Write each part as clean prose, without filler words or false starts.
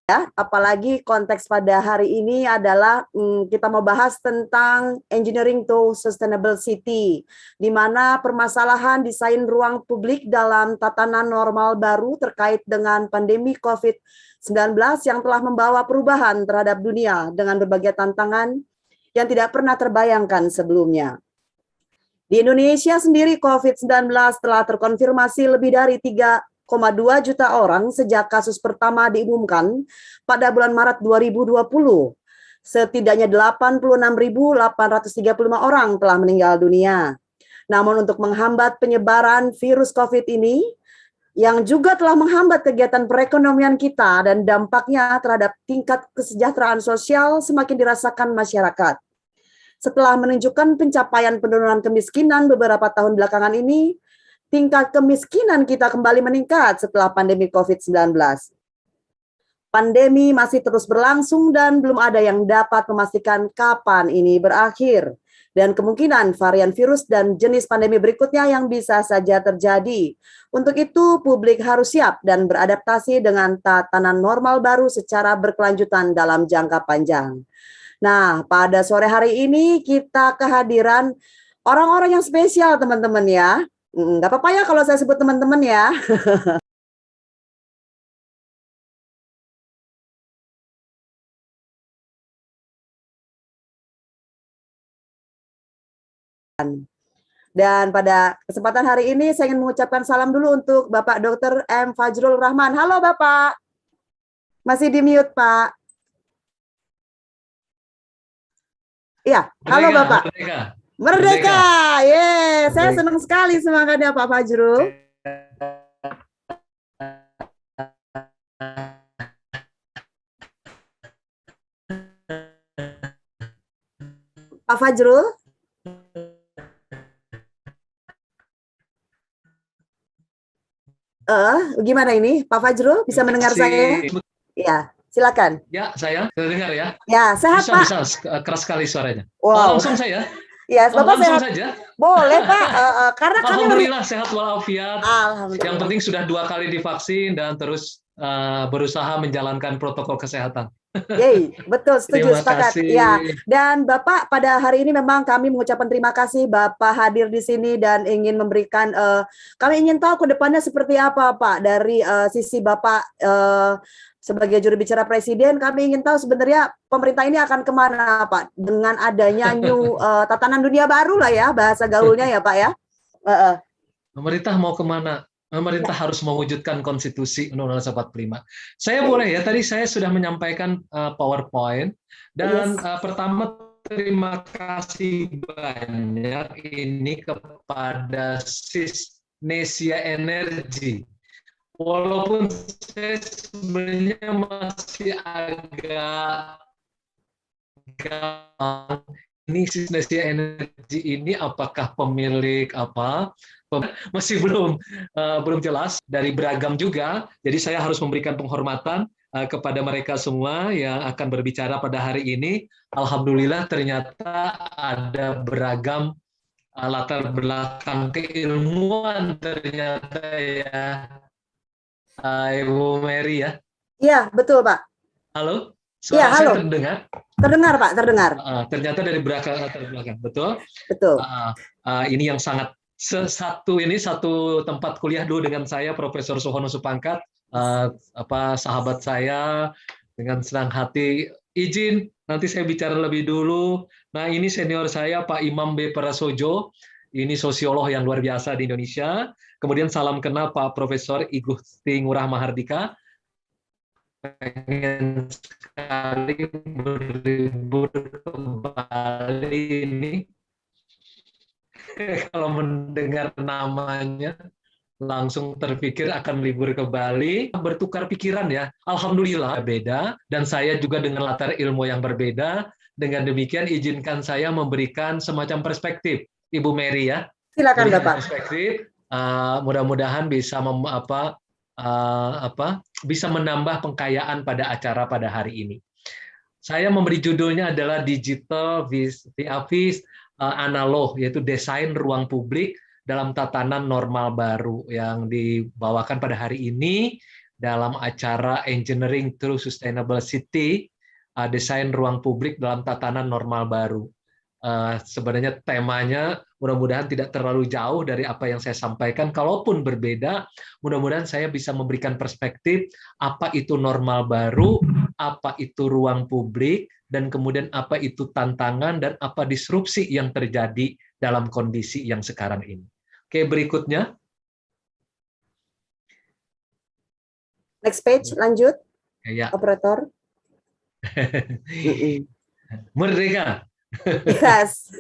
Ya, apalagi konteks pada hari ini adalah kita mau bahas tentang engineering to sustainable city, di mana permasalahan desain ruang publik dalam tatanan normal baru terkait dengan pandemi COVID-19 yang telah membawa perubahan terhadap dunia dengan berbagai tantangan yang tidak pernah terbayangkan sebelumnya. Di Indonesia sendiri COVID-19 telah terkonfirmasi lebih dari 3,2 juta orang sejak kasus pertama diumumkan pada bulan Maret 2020. Setidaknya 86.835 orang telah meninggal dunia. Namun untuk menghambat penyebaran virus COVID ini, yang juga telah menghambat kegiatan perekonomian kita dan dampaknya terhadap tingkat kesejahteraan sosial semakin dirasakan masyarakat. Setelah menunjukkan pencapaian penurunan kemiskinan beberapa tahun belakangan ini, tingkat kemiskinan kita kembali meningkat setelah pandemi COVID-19. Pandemi masih terus berlangsung dan belum ada yang dapat memastikan kapan ini berakhir. Dan kemungkinan varian virus dan jenis pandemi berikutnya yang bisa saja terjadi. Untuk itu, publik harus siap dan beradaptasi dengan tatanan normal baru secara berkelanjutan dalam jangka panjang. Nah, pada sore hari ini kita kehadiran orang-orang yang spesial, teman-teman ya. Nggak apa-apa ya kalau saya sebut teman-teman ya. Dan pada kesempatan hari ini saya ingin mengucapkan salam dulu untuk Bapak Dr. M. Fajrul Rahman. Halo Bapak. Masih di mute Pak. Iya, halo Bapak. Merdeka. Merdeka. Yes, saya senang sekali semangatnya Pak Fajrul. Pak Fajrul. Gimana ini? Pak Fajrul bisa mendengar saya? Iya, silakan. Ya, saya dengar ya. Ya, sehat Pak. Bisa, keras sekali suaranya. Wow. Langsung saya. Ya, Bapak langsung sehat. saja. Boleh Pak, karena Alhamdulillah sehat walafiat. Alhamdulillah. Yang penting sudah 2 kali divaksin dan terus berusaha menjalankan protokol kesehatan. Yeay, betul, setuju, Terima sepakat. kasih. Ya, dan Bapak pada hari ini memang kami mengucapkan terima kasih Bapak hadir di sini dan ingin memberikan, kami ingin tahu ke depannya seperti apa Pak dari sisi Bapak sebagai juru bicara Presiden. Kami ingin tahu sebenarnya pemerintah ini akan kemana Pak dengan adanya tatanan dunia baru lah ya bahasa gaulnya ya Pak ya. Pemerintah mau kemana? Pemerintah harus mewujudkan konstitusi Undang-Undang 45. Saya boleh ya, tadi saya sudah menyampaikan PowerPoint dan pertama terima kasih banyak ini kepada Sisnesia Energy. Walaupun saya sebenarnya masih agak gampang, ini Sisnesia Energy ini apakah pemilik apa? Masih belum jelas, dari beragam juga. Jadi saya harus memberikan penghormatan kepada mereka semua yang akan berbicara pada hari ini. Alhamdulillah ternyata ada beragam latar belakang keilmuan ternyata ya, Ibu Mary ya. Iya, betul Pak. Halo? Iya, halo. Saya terdengar? Terdengar Pak, terdengar. Ternyata dari latar belakang, betul? Betul. Ini yang sangat satu tempat kuliah dulu dengan saya, Profesor Suhono Supangkat, sahabat saya, dengan senang hati izin nanti saya bicara lebih dulu. Nah, ini senior saya Pak Imam B. Prasojo, ini sosiolog yang luar biasa di Indonesia. Kemudian salam kenal Pak Profesor I Gusti Ngurah Mahardika. Pengen sekali berlibur ke Bali ini. Kalau mendengar namanya langsung terpikir akan libur ke Bali, bertukar pikiran ya. Alhamdulillah beda, dan saya juga dengan latar ilmu yang berbeda. Dengan demikian izinkan saya memberikan semacam perspektif, Ibu Mary ya. Silakan Bapak. Perspektif, mudah-mudahan bisa bisa menambah pengkayaan pada acara pada hari ini. Saya memberi judulnya adalah Digital vis-a-vis analog, yaitu desain ruang publik dalam tatanan normal baru yang dibawakan pada hari ini dalam acara Engineering Through Sustainable City, desain ruang publik dalam tatanan normal baru. Sebenarnya temanya mudah-mudahan tidak terlalu jauh dari apa yang saya sampaikan. Kalaupun berbeda, mudah-mudahan saya bisa memberikan perspektif apa itu normal baru, apa itu ruang publik, dan kemudian apa itu tantangan dan apa disrupsi yang terjadi dalam kondisi yang sekarang ini. Oke, berikutnya. Next page, lanjut. Ya. Operator. Merdeka. Yes.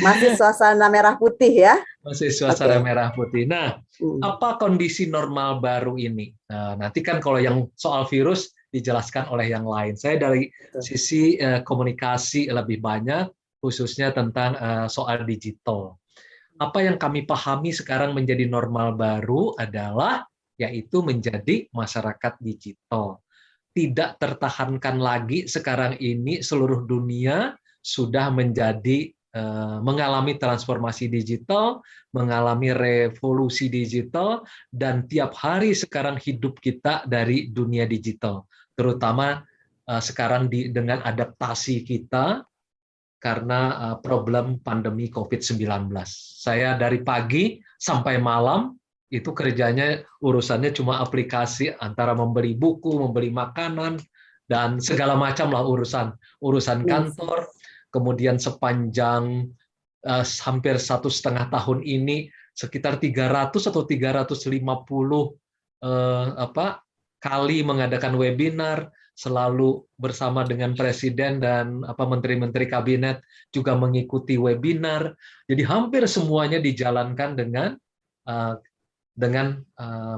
Masih suasana merah putih ya. Masih suasana merah putih. Nah, apa kondisi normal baru ini? Nah, nanti kan kalau yang soal virus dijelaskan oleh yang lain. Saya dari sisi komunikasi lebih banyak, khususnya tentang soal digital. Apa yang kami pahami sekarang menjadi normal baru adalah yaitu menjadi masyarakat digital. Tidak tertahankan lagi sekarang ini seluruh dunia sudah menjadi mengalami transformasi digital, mengalami revolusi digital, dan tiap hari sekarang hidup kita dari dunia digital. Terutama sekarang dengan adaptasi kita karena problem pandemi COVID-19. Saya dari pagi sampai malam itu kerjanya urusannya cuma aplikasi antara membeli buku, membeli makanan, dan segala macam lah urusan kantor. Kemudian sepanjang hampir 1,5 tahun ini sekitar 300 atau 350 kali mengadakan webinar, selalu bersama dengan presiden dan menteri-menteri kabinet juga mengikuti webinar. Jadi hampir semuanya dijalankan dengan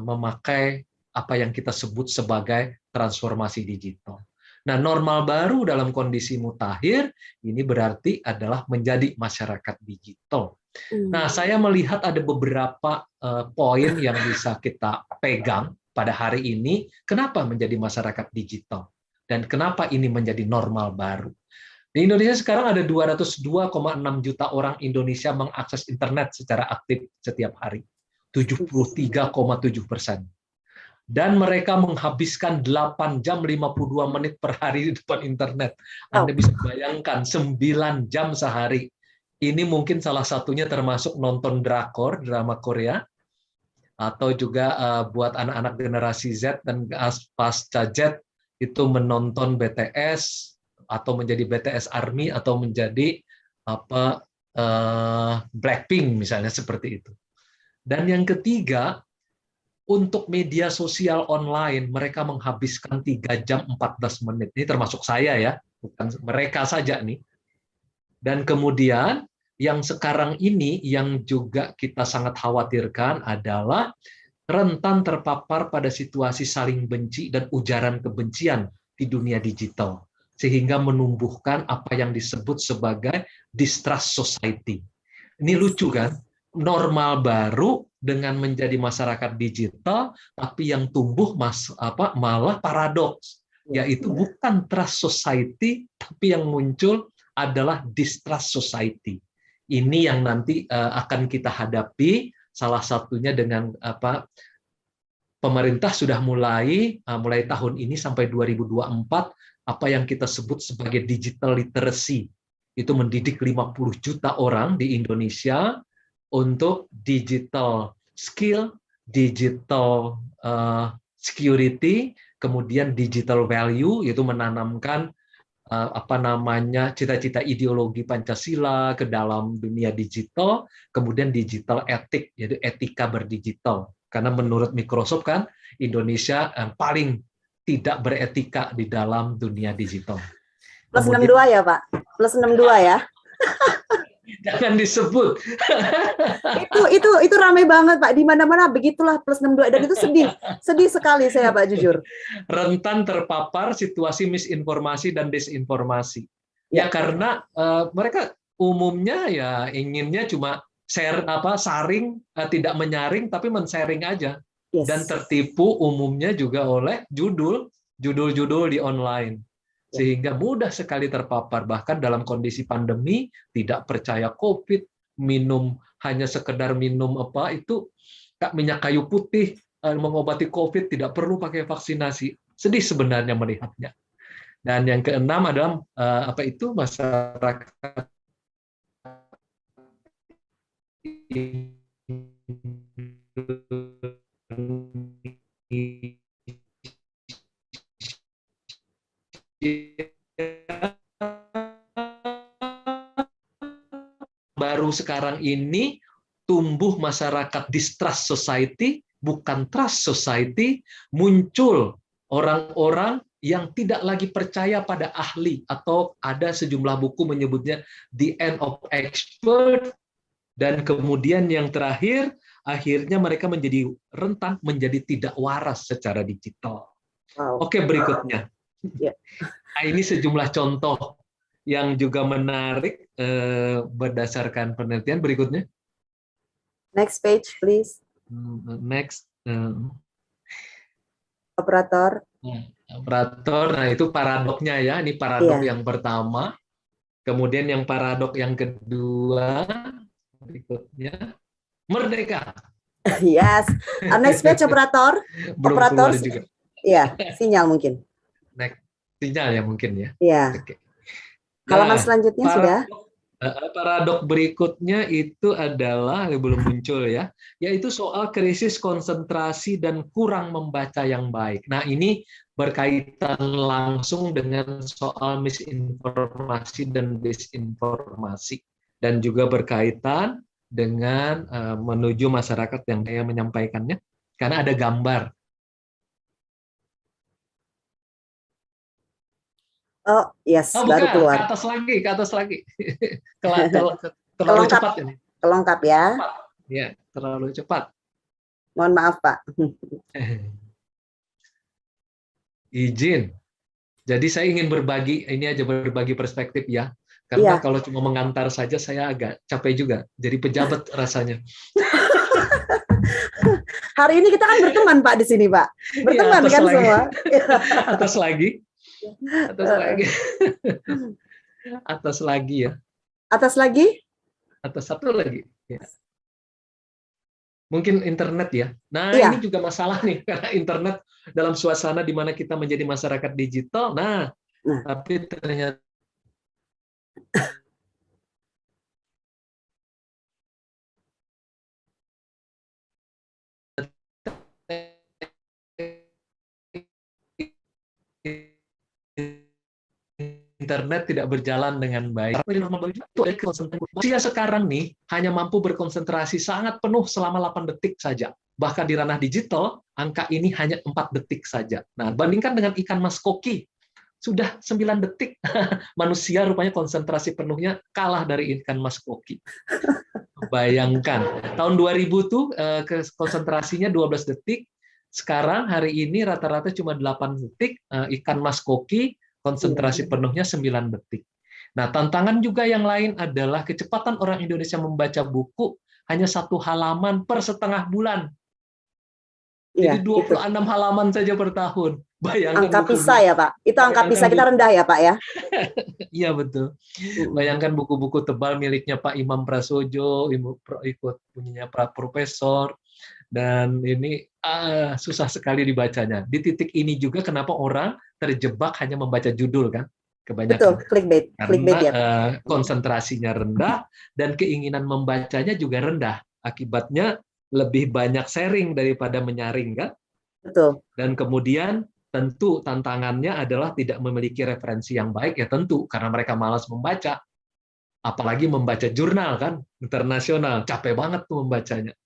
memakai apa yang kita sebut sebagai transformasi digital. Nah, normal baru dalam kondisi mutakhir ini berarti adalah menjadi masyarakat digital. Nah, saya melihat ada beberapa poin yang bisa kita pegang pada hari ini. Kenapa menjadi masyarakat digital? Dan kenapa ini menjadi normal baru? Di Indonesia sekarang ada 202,6 juta orang Indonesia mengakses internet secara aktif setiap hari. 73,7%. Dan mereka menghabiskan 8 jam 52 menit per hari di depan internet. Anda bisa bayangkan 9 jam sehari. Ini mungkin salah satunya termasuk nonton drakor, drama Korea, atau juga buat anak-anak generasi Z dan pasca Z itu menonton BTS atau menjadi BTS Army atau menjadi Blackpink misalnya seperti itu. Dan yang ketiga, untuk media sosial online, mereka menghabiskan 3 jam 14 menit. Ini termasuk saya ya, bukan mereka saja nih. Dan kemudian, yang sekarang ini yang juga kita sangat khawatirkan adalah rentan terpapar pada situasi saling benci dan ujaran kebencian di dunia digital. Sehingga menumbuhkan apa yang disebut sebagai distrust society. Ini lucu kan? Normal baru dengan menjadi masyarakat digital, tapi yang tumbuh malah paradoks, yaitu bukan trust society, tapi yang muncul adalah distrust society. Ini yang nanti akan kita hadapi, salah satunya dengan pemerintah sudah mulai tahun ini sampai 2024 apa yang kita sebut sebagai digital literacy. Itu mendidik 50 juta orang di Indonesia untuk digital skill, digital security, kemudian digital value, yaitu menanamkan cita-cita ideologi Pancasila ke dalam dunia digital, kemudian digital etik, yaitu etika berdigital. Karena menurut Microsoft kan Indonesia yang paling tidak beretika di dalam dunia digital. Plus 62 ya Pak? Plus 62 ya? Jangan disebut. itu ramai banget Pak, di mana-mana begitulah plus 62, dan itu sedih sekali saya Pak, jujur. Rentan terpapar situasi misinformasi dan desinformasi. Ya karena mereka umumnya ya inginnya cuma saring, tidak menyaring tapi men-sharing aja. Yes. Dan tertipu umumnya juga oleh judul-judul di online. Sehingga mudah sekali terpapar, bahkan dalam kondisi pandemi tidak percaya COVID, hanya sekedar minum minyak kayu putih, mengobati COVID tidak perlu pakai vaksinasi. Sedih sebenarnya melihatnya. Dan yang keenam adalah apa itu masyarakat baru sekarang ini tumbuh masyarakat distrust society, bukan trust society, muncul orang-orang yang tidak lagi percaya pada ahli, atau ada sejumlah buku menyebutnya the end of expert, dan kemudian yang terakhir, akhirnya mereka menjadi rentan, menjadi tidak waras secara digital. Wow. Oke, berikutnya. Yeah. Nah, ini sejumlah contoh yang juga menarik berdasarkan penelitian. Berikutnya. Next page, please. Next. Operator. Operator, nah itu paradoknya ya. Ini paradok yang pertama. Kemudian yang paradok yang kedua. Berikutnya. Merdeka. Yes. Next page, operator. Belum operator. Keluar juga. Iya, sinyal mungkin. Next. Sinyal ya mungkin ya. Iya. Oke. Halaman selanjutnya sudah. Paradok berikutnya itu adalah belum muncul ya, yaitu soal krisis konsentrasi dan kurang membaca yang baik. Nah, ini berkaitan langsung dengan soal misinformasi dan disinformasi, dan juga berkaitan dengan menuju masyarakat yang saya menyampaikannya, karena ada gambar. Oh, yes, Oh, baru bukan, keluar. ke atas lagi. Terlalu cepat ini. Kelengkap ya. Ya, terlalu cepat. Mohon maaf, Pak. Izin. Jadi saya ingin berbagi, ini aja berbagi perspektif ya. Karena kalau cuma mengantar saja saya agak capek juga. Jadi pejabat rasanya. Hari ini kita kan berteman, Pak, di sini, Pak. Berteman kan lagi. Semua. Atas lagi. Atas lagi ya. Atas lagi? Atas satu lagi. Ya. Mungkin internet ya. Nah, ini juga masalah nih, karena internet dalam suasana di mana kita menjadi masyarakat digital. Nah. Tapi ternyata internet tidak berjalan dengan baik. Usia sekarang nih hanya mampu berkonsentrasi sangat penuh selama 8 detik saja. Bahkan di ranah digital, angka ini hanya 4 detik saja. Nah, bandingkan dengan ikan mas koki, sudah 9 detik. Manusia rupanya konsentrasi penuhnya kalah dari ikan mas koki. Bayangkan, tahun 2000 tuh konsentrasinya 12 detik, sekarang hari ini rata-rata cuma 8 detik, ikan mas koki konsentrasi penuhnya 9 detik. Nah, tantangan juga yang lain adalah kecepatan orang Indonesia membaca buku hanya 1 halaman per setengah bulan. Jadi 26 halaman saja per tahun. Bayangkan angka PISA ya, Pak? Itu angka PISA kita rendah ya, Pak ya? Iya, betul. Bayangkan buku-buku tebal miliknya Pak Imam Prasojo, ikut punyanya Pak Profesor, dan ini susah sekali dibacanya. Di titik ini juga kenapa orang terjebak hanya membaca judul kan? Kebanyakan. Betul, clickbait. Karena ya. konsentrasinya rendah dan keinginan membacanya juga rendah. Akibatnya lebih banyak sharing daripada menyaring kan? Betul. Dan kemudian tentu tantangannya adalah tidak memiliki referensi yang baik, ya tentu karena mereka malas membaca. Apalagi membaca jurnal kan internasional, capek banget tuh membacanya.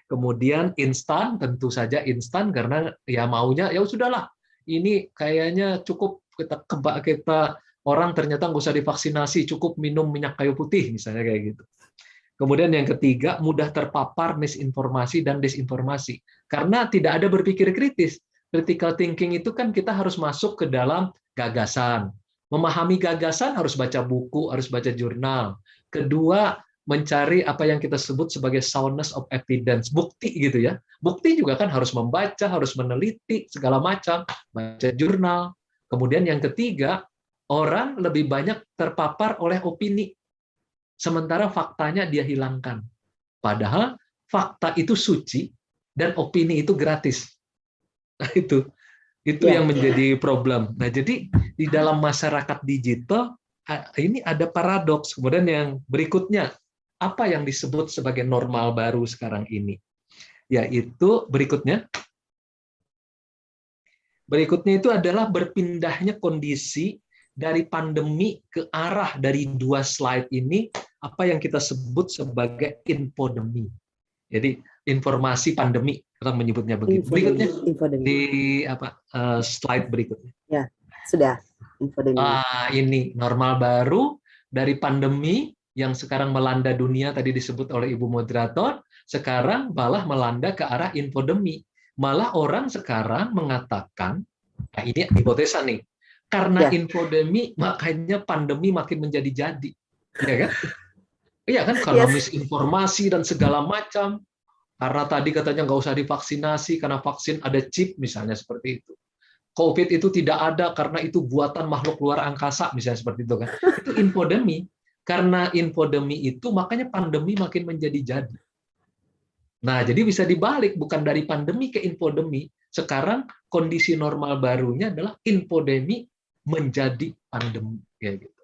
Kemudian instan, tentu saja instan karena ya maunya ya sudahlah. Ini kayaknya cukup kita orang ternyata nggak usah divaksinasi, cukup minum minyak kayu putih misalnya kayak gitu. Kemudian yang ketiga, mudah terpapar misinformasi dan disinformasi. Karena tidak ada berpikir kritis. Critical thinking itu kan kita harus masuk ke dalam gagasan. Memahami gagasan harus baca buku, harus baca jurnal. Kedua, mencari apa yang kita sebut sebagai soundness of evidence, bukti gitu ya. Bukti juga kan harus membaca, harus meneliti segala macam, baca jurnal. Kemudian yang ketiga, orang lebih banyak terpapar oleh opini. Sementara faktanya dia hilangkan. Padahal fakta itu suci dan opini itu gratis. Nah, itu Ya. yang menjadi problem. Nah, jadi di dalam masyarakat digital ini ada paradoks. Kemudian yang berikutnya, apa yang disebut sebagai normal baru sekarang ini? Yaitu berikutnya itu adalah berpindahnya kondisi dari pandemi ke arah dari dua slide ini, apa yang kita sebut sebagai infodemi. Jadi informasi pandemi, kita menyebutnya begitu. Berikutnya Infodemi. di slide berikutnya. Ya, sudah. Infodemi. Ini normal baru dari pandemi yang sekarang melanda dunia, tadi disebut oleh Ibu Moderator, sekarang malah melanda ke arah infodemi. Malah orang sekarang mengatakan, nah ini hipotesa nih, karena infodemi makanya pandemi makin menjadi-jadi. Ya kan? Iya kan, karena misinformasi dan segala macam. Karena tadi katanya nggak usah divaksinasi, karena vaksin ada chip, misalnya seperti itu. COVID itu tidak ada karena itu buatan makhluk luar angkasa, misalnya seperti itu kan. Itu infodemi. Karena infodemi itu makanya pandemi makin menjadi-jadi. Nah, jadi bisa dibalik, bukan dari pandemi ke infodemi. Sekarang kondisi normal barunya adalah infodemi menjadi pandemi, ya gitu.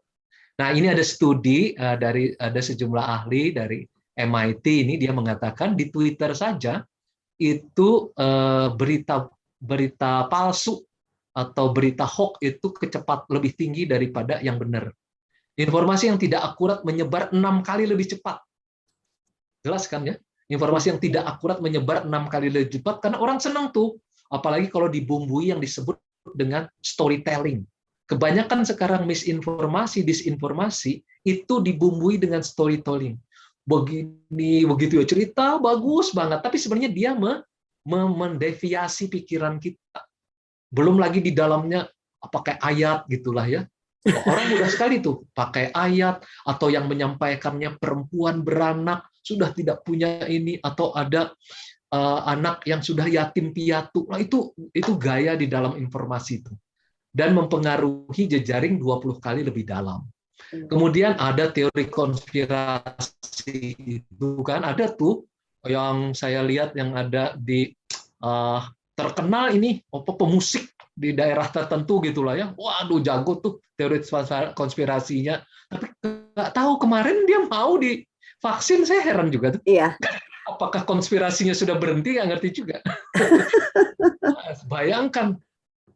Nah, ini ada studi ada sejumlah ahli dari MIT, ini dia mengatakan di Twitter saja itu berita palsu atau berita hoax itu lebih tinggi daripada yang benar. Informasi yang tidak akurat menyebar 6 kali lebih cepat. Jelas kan ya? Informasi yang tidak akurat menyebar 6 kali lebih cepat karena orang senang tuh. Apalagi kalau dibumbui yang disebut dengan storytelling. Kebanyakan sekarang misinformasi, disinformasi itu dibumbui dengan storytelling. Begitu ya cerita bagus banget, tapi sebenarnya dia mendeviasi pikiran kita. Belum lagi di dalamnya pakai ayat gitulah ya. Orang mudah sekali tuh pakai ayat, atau yang menyampaikannya perempuan beranak sudah tidak punya ini, atau ada anak yang sudah yatim piatu. Nah, itu gaya di dalam informasi itu. Dan mempengaruhi jejaring 20 kali lebih dalam. Kemudian ada teori konspirasi itu kan, ada tuh yang saya lihat yang ada di terkenal ini pemusik di daerah tertentu gitulah ya. Waduh, jago tuh teori konspirasinya. Tapi nggak tahu kemarin dia mau divaksin, saya heran juga tuh. Iya. Apakah konspirasinya sudah berhenti? Nggak ngerti juga. Bayangkan,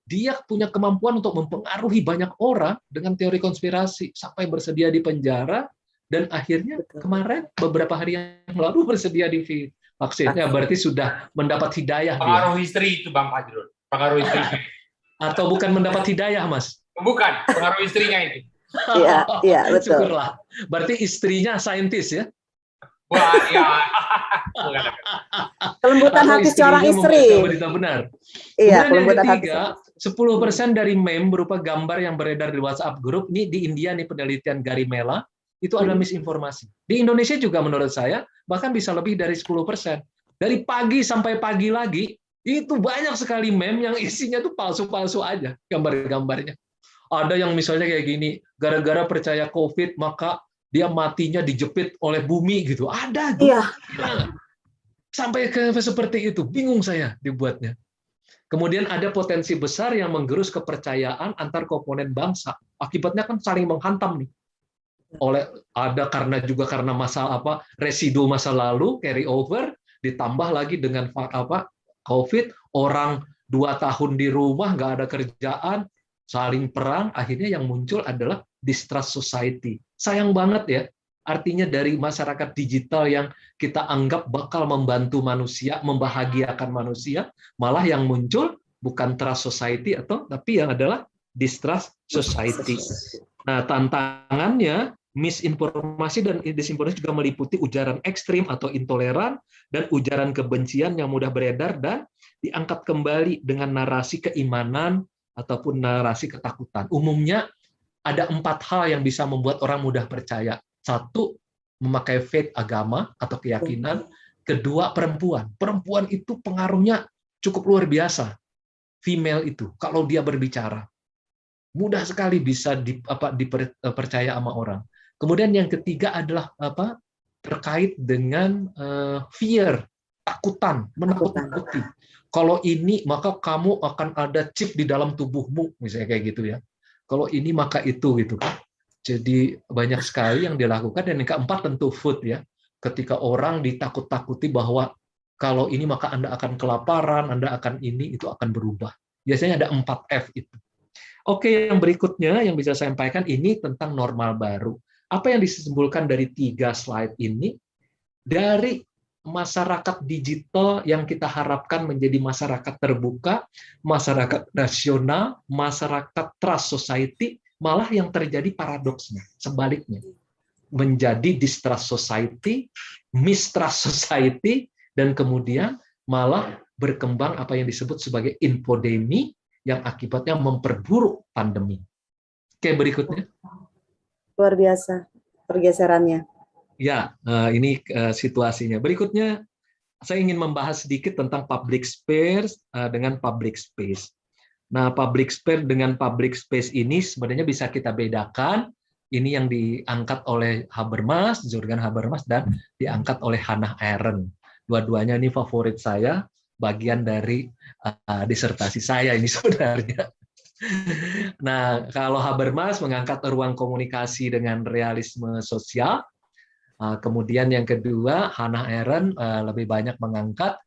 dia punya kemampuan untuk mempengaruhi banyak orang dengan teori konspirasi sampai bersedia di penjara, dan akhirnya kemarin beberapa hari yang lalu bersedia di vaksinnya. Berarti sudah mendapat hidayah. Pengaruh istri itu Bang Fajrul. Pengaruh istri. Atau bukan mendapat hidayah, Mas? Bukan, pengaruh istrinya itu. Iya, betul. Syukurlah. Berarti istrinya saintis ya? Wah, ya. Kelembutan hati seorang istri. Berita benar. Iya, kemudian yang ketiga, 10% dari meme berupa gambar yang beredar di WhatsApp grup, ini di India nih penelitian Garimela, itu adalah misinformasi. Di Indonesia juga menurut saya, bahkan bisa lebih dari 10%. Dari pagi sampai pagi lagi, itu banyak sekali meme yang isinya tuh palsu-palsu aja, gambar-gambarnya. Ada yang misalnya kayak gini, gara-gara percaya COVID, maka dia matinya dijepit oleh bumi gitu. Ada gitu. Iya. Sampai ke seperti itu, bingung saya dibuatnya. Kemudian ada potensi besar yang menggerus kepercayaan antar komponen bangsa. Akibatnya kan saling menghantam nih. Karena masalah residu masa lalu, carry over, ditambah lagi dengan COVID, orang 2 tahun di rumah nggak ada kerjaan, saling perang, akhirnya yang muncul adalah distrust society. Sayang banget ya. Artinya dari masyarakat digital yang kita anggap bakal membantu manusia, membahagiakan manusia, malah yang muncul bukan trust society tapi yang adalah distrust society. Nah, tantangannya misinformasi dan disinformasi juga meliputi ujaran ekstrim atau intoleran dan ujaran kebencian yang mudah beredar dan diangkat kembali dengan narasi keimanan ataupun narasi ketakutan. Umumnya ada 4 hal yang bisa membuat orang mudah percaya. 1, memakai faith agama atau keyakinan. 2, perempuan. Perempuan itu pengaruhnya cukup luar biasa. Female itu, kalau dia berbicara, mudah sekali bisa dipercaya sama orang. Kemudian yang ketiga adalah terkait dengan fear, ketakutan, menakut-nakuti. Kalau ini maka kamu akan ada chip di dalam tubuhmu, misalnya kayak gitu ya. Kalau ini maka itu gitu kan. Jadi banyak sekali yang dilakukan. Dan yang keempat tentu food ya. Ketika orang ditakut-takuti bahwa kalau ini maka Anda akan kelaparan, Anda akan ini, itu akan berubah. Biasanya ada 4F itu. Oke, yang berikutnya yang bisa saya sampaikan ini tentang normal baru. Apa yang disimpulkan dari 3 slide ini? Dari masyarakat digital yang kita harapkan menjadi masyarakat terbuka, masyarakat nasional, masyarakat trust society, malah yang terjadi paradoksnya, sebaliknya. Menjadi distrust society, mistrust society, dan kemudian malah berkembang apa yang disebut sebagai infodemi yang akibatnya memperburuk pandemi. Oke, berikutnya. Luar biasa pergeserannya. Ya, ini situasinya. Berikutnya, saya ingin membahas sedikit tentang public space dengan public space. Nah, public space dengan public space ini sebenarnya bisa kita bedakan. Ini yang diangkat oleh Habermas, Jürgen Habermas, dan diangkat oleh Hannah Arendt. Dua-duanya ini favorit saya, bagian dari disertasi saya ini sebenarnya. Nah, kalau Habermas mengangkat ruang komunikasi dengan realisme sosial. Kemudian yang kedua, Hannah Arendt lebih banyak mengangkat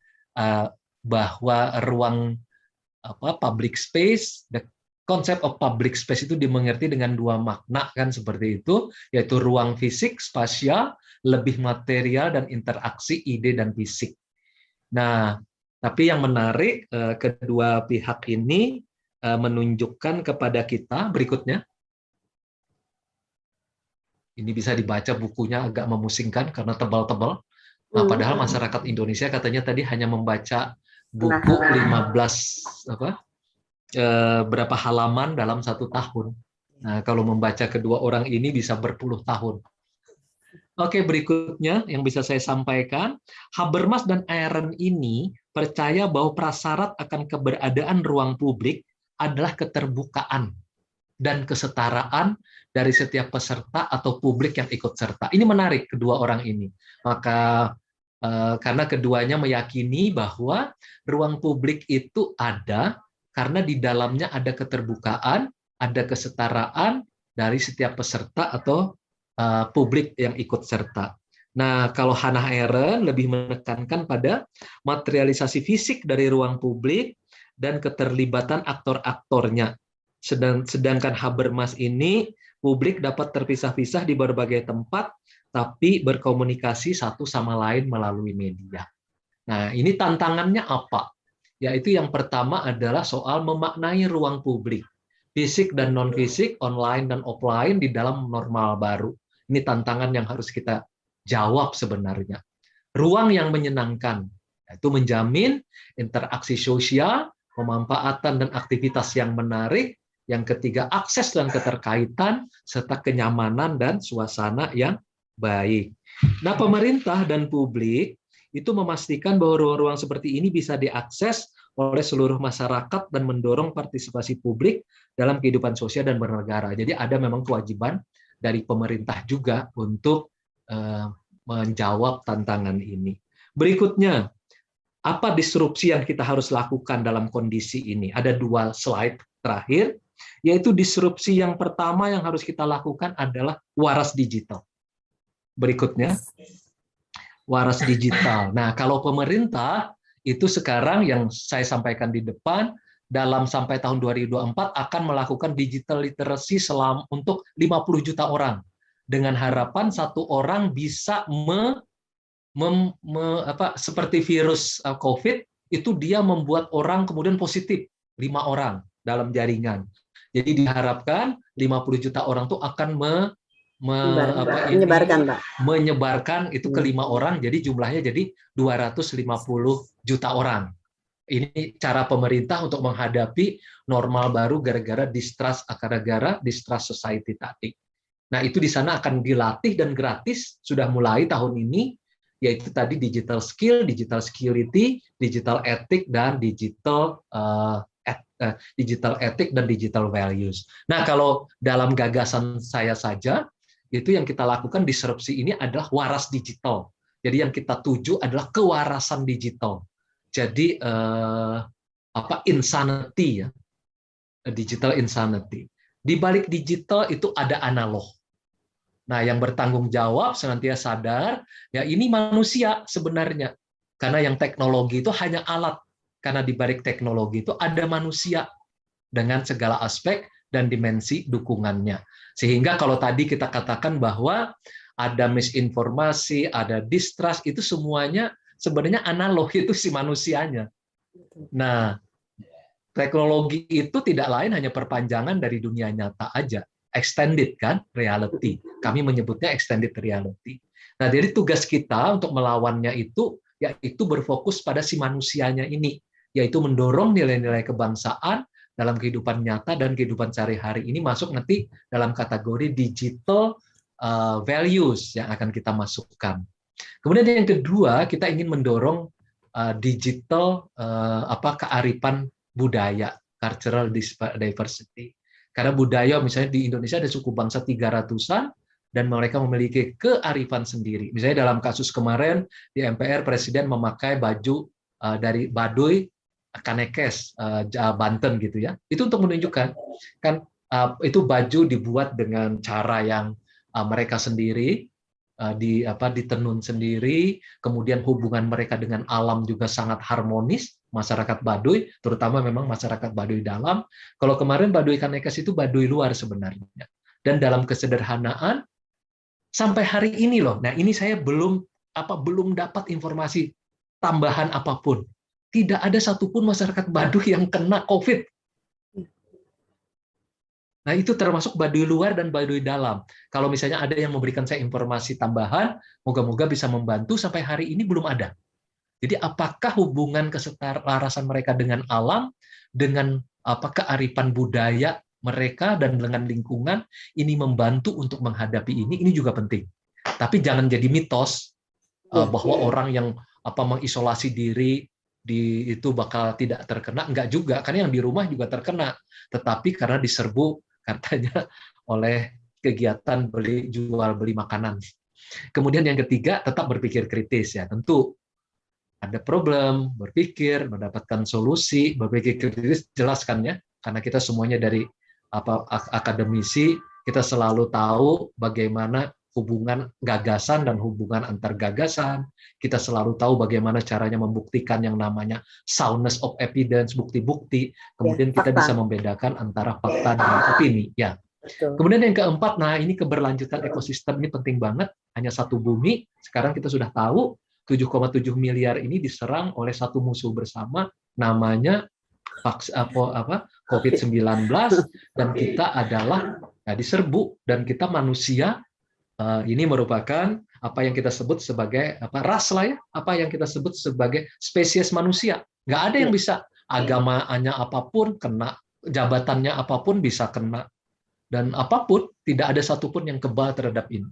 bahwa ruang public space, the concept of public space itu dimengerti dengan 2 makna kan seperti itu, yaitu ruang fisik, spasial, lebih material dan interaksi ide dan fisik. Nah, tapi yang menarik kedua pihak ini menunjukkan kepada kita berikutnya. Ini bisa dibaca bukunya agak memusingkan karena tebal-tebal. Nah, padahal masyarakat Indonesia katanya tadi hanya membaca buku 15 berapa halaman dalam 1 tahun. Nah, kalau membaca kedua orang ini bisa berpuluh tahun. Oke, berikutnya yang bisa saya sampaikan, Habermas dan Arendt ini percaya bahwa prasyarat akan keberadaan ruang publik adalah keterbukaan dan kesetaraan dari setiap peserta atau publik yang ikut serta. Ini menarik kedua orang ini. Maka karena keduanya meyakini bahwa ruang publik itu ada karena di dalamnya ada keterbukaan, ada kesetaraan dari setiap peserta atau publik yang ikut serta. Nah, kalau Hannah Arendt lebih menekankan pada materialisasi fisik dari ruang publik dan keterlibatan aktor-aktornya. Sedangkan Habermas ini, publik dapat terpisah-pisah di berbagai tempat, tapi berkomunikasi satu sama lain melalui media. Nah, ini tantangannya apa? Yaitu yang pertama adalah soal memaknai ruang publik, fisik dan non-fisik, online dan offline di dalam normal baru. Ini tantangan yang harus kita jawab sebenarnya. Ruang yang menyenangkan, yaitu menjamin interaksi sosial, pemanfaatan dan aktivitas yang menarik. Yang ketiga, akses dan keterkaitan, serta kenyamanan dan suasana yang baik. Nah, pemerintah dan publik itu memastikan bahwa ruang-ruang seperti ini bisa diakses oleh seluruh masyarakat dan mendorong partisipasi publik dalam kehidupan sosial dan bernegara. Jadi ada memang kewajiban dari pemerintah juga untuk menjawab tantangan ini. Berikutnya, apa disrupsi yang kita harus lakukan dalam kondisi ini? Ada 2 slide terakhir. Yaitu disrupsi yang pertama yang harus kita lakukan adalah waras digital. Berikutnya, waras digital. Nah, kalau pemerintah itu sekarang yang saya sampaikan di depan, dalam sampai tahun 2024 akan melakukan digital literacy untuk 50 juta orang. Dengan harapan 1 orang bisa seperti virus COVID, itu dia membuat orang kemudian positif, 5 orang dalam jaringan. Jadi diharapkan 50 juta orang itu akan menyebarkan itu ke 5 orang, jadi jumlahnya jadi 250 juta orang. Ini cara pemerintah untuk menghadapi normal baru gara-gara distrust society tadi. Nah, itu di sana akan dilatih dan gratis, sudah mulai tahun ini, yaitu tadi digital skill, digital security, digital ethic, dan digital etik dan digital values. Nah, kalau dalam gagasan saya saja, itu yang kita lakukan disrupsi ini adalah waras digital. Jadi yang kita tuju adalah kewarasan digital. Jadi insanity ya, digital insanity. Di balik digital itu ada analog. Nah, yang bertanggung jawab senantiasa sadar, ya ini manusia sebenarnya. Karena yang teknologi itu hanya alat. Karena di balik teknologi itu ada manusia dengan segala aspek dan dimensi dukungannya. Sehingga kalau tadi kita katakan bahwa ada misinformasi, ada distrust, itu semuanya sebenarnya analog, itu si manusianya. Nah, teknologi itu tidak lain hanya perpanjangan dari dunia nyata aja. Extended kan, reality. Kami menyebutnya extended reality. Nah, jadi tugas kita untuk melawannya itu, yaitu berfokus pada si manusianya ini, yaitu mendorong nilai-nilai kebangsaan dalam kehidupan nyata dan kehidupan sehari-hari ini masuk nanti dalam kategori digital values yang akan kita masukkan. Kemudian yang kedua, kita ingin mendorong digital kearifan budaya, cultural diversity. Karena budaya misalnya di Indonesia ada suku bangsa 300-an dan mereka memiliki kearifan sendiri. Misalnya dalam kasus kemarin di MPR Presiden memakai baju dari Baduy Kanekes Banten gitu ya. Itu untuk menunjukkan kan itu baju dibuat dengan cara yang mereka sendiri ditenun sendiri, kemudian hubungan mereka dengan alam juga sangat harmonis, masyarakat Baduy, terutama memang masyarakat Baduy dalam. Kalau kemarin Baduy Kanekes itu Baduy luar sebenarnya. Dan dalam kesederhanaan sampai hari ini loh. Nah, ini saya belum dapat informasi tambahan apapun. Tidak ada satupun masyarakat Baduy yang kena COVID. Nah, itu termasuk Baduy luar dan Baduy dalam. Kalau misalnya ada yang memberikan saya informasi tambahan, moga-moga bisa membantu, sampai hari ini belum ada. Jadi apakah hubungan keselarasan mereka dengan alam, dengan kearifan budaya mereka dan dengan lingkungan, ini membantu untuk menghadapi ini juga penting. Tapi jangan jadi mitos bahwa orang yang mengisolasi diri itu bakal tidak terkena, enggak juga, karena yang di rumah juga terkena, tetapi karena diserbu katanya oleh kegiatan jual beli makanan. Kemudian yang ketiga, tetap berpikir kritis ya. Tentu ada problem, berpikir, mendapatkan solusi, berpikir kritis, jelaskan ya, karena kita semuanya dari akademisi, kita selalu tahu bagaimana hubungan gagasan dan hubungan antar gagasan. Kita selalu tahu bagaimana caranya membuktikan yang namanya soundness of evidence, bukti-bukti. Kemudian kita bisa membedakan antara fakta dan opini. Ya. Betul. Kemudian yang keempat, nah ini keberlanjutan ekosistem ini penting banget. Hanya satu bumi. Sekarang kita sudah tahu 7,7 miliar ini diserang oleh satu musuh bersama, namanya COVID-19, dan kita adalah diserbu, dan kita manusia. Ini merupakan apa yang kita sebut sebagai ras lah ya, apa yang kita sebut sebagai spesies manusia. Nggak ada yang bisa, agamanya apapun kena, jabatannya apapun bisa kena, dan apapun tidak ada satupun yang kebal terhadap ini.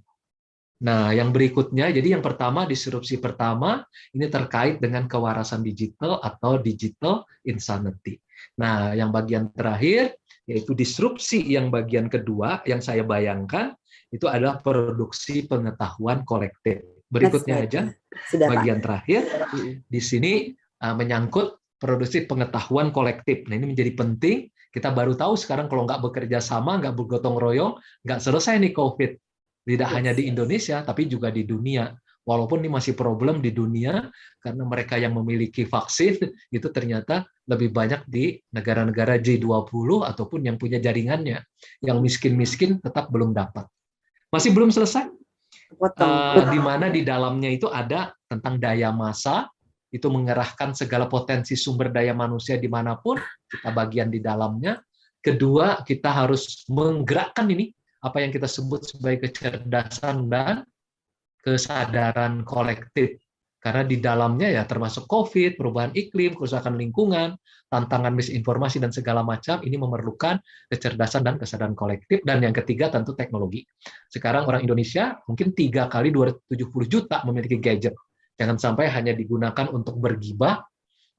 Nah, yang berikutnya, jadi yang pertama, disrupsi pertama ini terkait dengan kewarasan digital atau digital insanity. Nah, yang bagian terakhir yaitu disrupsi yang bagian kedua yang saya bayangkan itu adalah produksi pengetahuan kolektif. Berikutnya aja, bagian terakhir, di sini menyangkut produksi pengetahuan kolektif. Nah, ini menjadi penting, kita baru tahu sekarang kalau nggak bekerja sama, nggak bergotong royong, nggak selesai nih COVID. Tidak hanya di Indonesia, tapi juga di dunia. Walaupun ini masih problem di dunia, karena mereka yang memiliki vaksin, itu ternyata lebih banyak di negara-negara G20 ataupun yang punya jaringannya. Yang miskin-miskin tetap belum dapat. Masih belum selesai, di mana di dalamnya itu ada tentang daya massa, itu mengerahkan segala potensi sumber daya manusia dimanapun, kita bagian di dalamnya. Kedua, kita harus menggerakkan ini, apa yang kita sebut sebagai kecerdasan dan kesadaran kolektif. Karena di dalamnya ya termasuk COVID, perubahan iklim, kerusakan lingkungan, tantangan misinformasi, dan segala macam, ini memerlukan kecerdasan dan kesadaran kolektif. Dan yang ketiga tentu teknologi. Sekarang orang Indonesia mungkin 3 kali 270 juta memiliki gadget. Jangan sampai hanya digunakan untuk bergibah,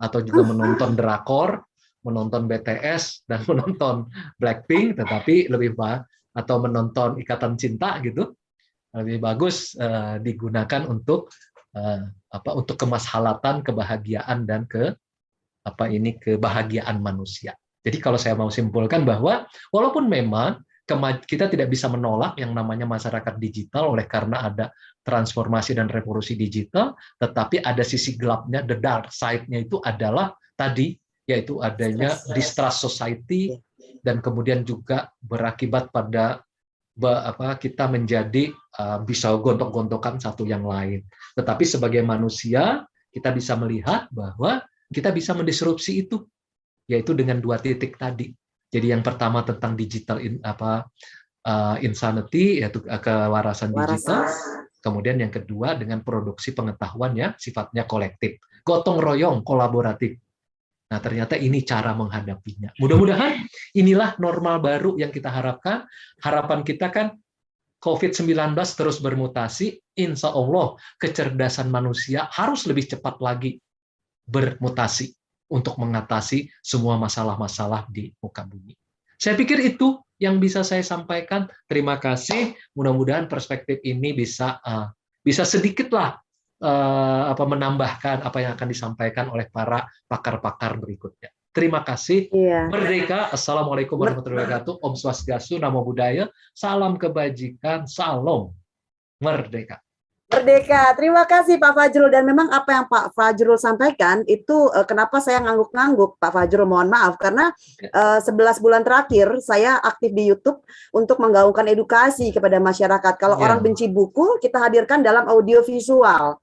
atau juga menonton drakor, menonton BTS, dan menonton Blackpink, tetapi lebih baik, atau menonton Ikatan Cinta gitu, lebih bagus digunakan untuk untuk kemaslahatan, kebahagiaan dan kebahagiaan manusia. Jadi kalau saya mau simpulkan bahwa walaupun memang kita tidak bisa menolak yang namanya masyarakat digital oleh karena ada transformasi dan revolusi digital, tetapi ada sisi gelapnya, the dark side-nya itu adalah tadi, yaitu adanya distrust society, dan kemudian juga berakibat pada kita menjadi bisa gontok-gontokan satu yang lain. Tetapi sebagai manusia, kita bisa melihat bahwa kita bisa mendisrupsi itu, yaitu dengan 2 titik tadi. Jadi yang pertama tentang digital insanity, yaitu kewarasan digital. Kemudian yang kedua dengan produksi pengetahuan yang sifatnya kolektif. Gotong royong, kolaboratif. Nah, ternyata ini cara menghadapinya. Mudah-mudahan inilah normal baru yang kita harapkan. Harapan kita kan COVID-19 terus bermutasi, insya Allah kecerdasan manusia harus lebih cepat lagi bermutasi untuk mengatasi semua masalah-masalah di muka bumi. Saya pikir itu yang bisa saya sampaikan. Terima kasih. Mudah-mudahan perspektif ini bisa sedikitlah menambahkan apa yang akan disampaikan oleh para pakar-pakar berikutnya. Terima kasih. Merdeka. Assalamualaikum warahmatullahi wabarakatuh. Om Swastiastu, Namo Buddhaya. Salam kebajikan. Salam merdeka. Merdeka. Terima kasih Pak Fajrul, dan memang apa yang Pak Fajrul sampaikan itu kenapa saya ngangguk-ngangguk Pak Fajrul, mohon maaf karena 11 bulan terakhir saya aktif di YouTube untuk menggaungkan edukasi kepada masyarakat. Kalau orang benci buku, kita hadirkan dalam audio visual.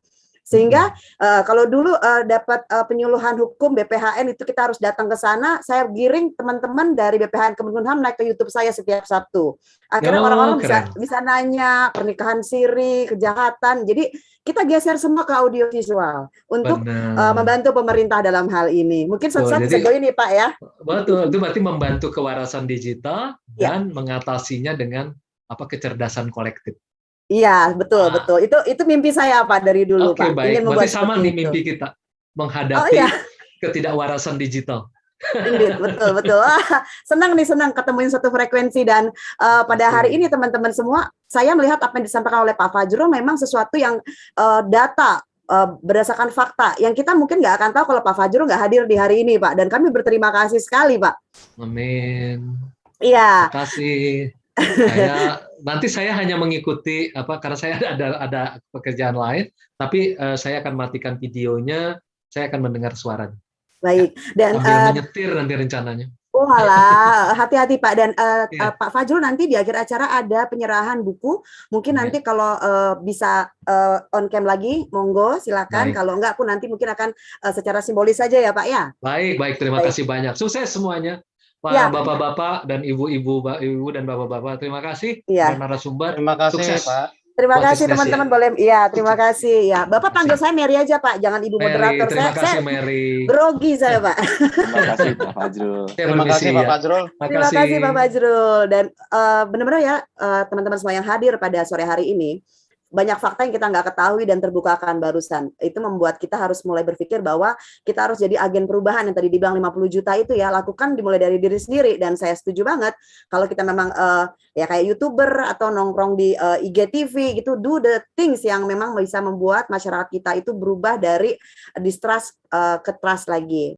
Sehingga kalau dulu dapat penyuluhan hukum BPHN itu kita harus datang ke sana, saya giring teman-teman dari BPHN Kemenkumham naik ke YouTube saya setiap Sabtu. Akhirnya orang-orang bisa nanya pernikahan siri, kejahatan. Jadi kita geser semua ke audio visual untuk membantu pemerintah dalam hal ini. Mungkin sejauh ini Pak ya. Betul, itu berarti membantu kewarasan digital dan mengatasinya dengan kecerdasan kolektif. Iya, betul. Itu mimpi saya Pak dari dulu Pak. Baik. Berarti sama nih mimpi kita menghadapi ketidakwarasan digital. Betul. Senang ketemuin satu frekuensi, dan pada hari ini teman-teman semua, saya melihat apa yang disampaikan oleh Pak Fajrul memang sesuatu yang data berdasarkan fakta yang kita mungkin nggak akan tahu kalau Pak Fajrul nggak hadir di hari ini Pak, dan kami berterima kasih sekali Pak. Amin. Iya. Terima kasih. Nanti saya hanya mengikuti karena saya ada pekerjaan lain, tapi saya akan matikan videonya, saya akan mendengar suaranya. Baik. Dan sambil menyetir nanti rencananya. Oh alah, hati-hati Pak, dan Pak Fajrul nanti di akhir acara ada penyerahan buku. Mungkin nanti kalau bisa on cam lagi, monggo silakan. Kalau enggak pun nanti mungkin akan secara simbolis saja ya Pak ya. Baik, terima kasih banyak. Sukses semuanya. Pak bapak-bapak dan ibu-ibu dan bapak-bapak, terima kasih para narasumber. Terima kasih sukses. Pak. Terima kasih teman-teman, boleh terima kasih ya. Bapak panggil saya Mary aja Pak, jangan ibu moderator. Terima kasih Mary. Grogi saya Pak. Terima kasih Pak Fajrul. Terima kasih Pak Fajrul. Terima kasih Pak Fajrul, dan benar-benar ya teman-teman semua yang hadir pada sore hari ini, banyak fakta yang kita nggak ketahui dan terbukakan barusan. Itu membuat kita harus mulai berpikir bahwa kita harus jadi agen perubahan yang tadi dibilang 50 juta itu ya, lakukan dimulai dari diri sendiri. Dan saya setuju banget kalau kita memang ya kayak YouTuber atau nongkrong di IGTV gitu, do the things yang memang bisa membuat masyarakat kita itu berubah dari distrust ke trust lagi.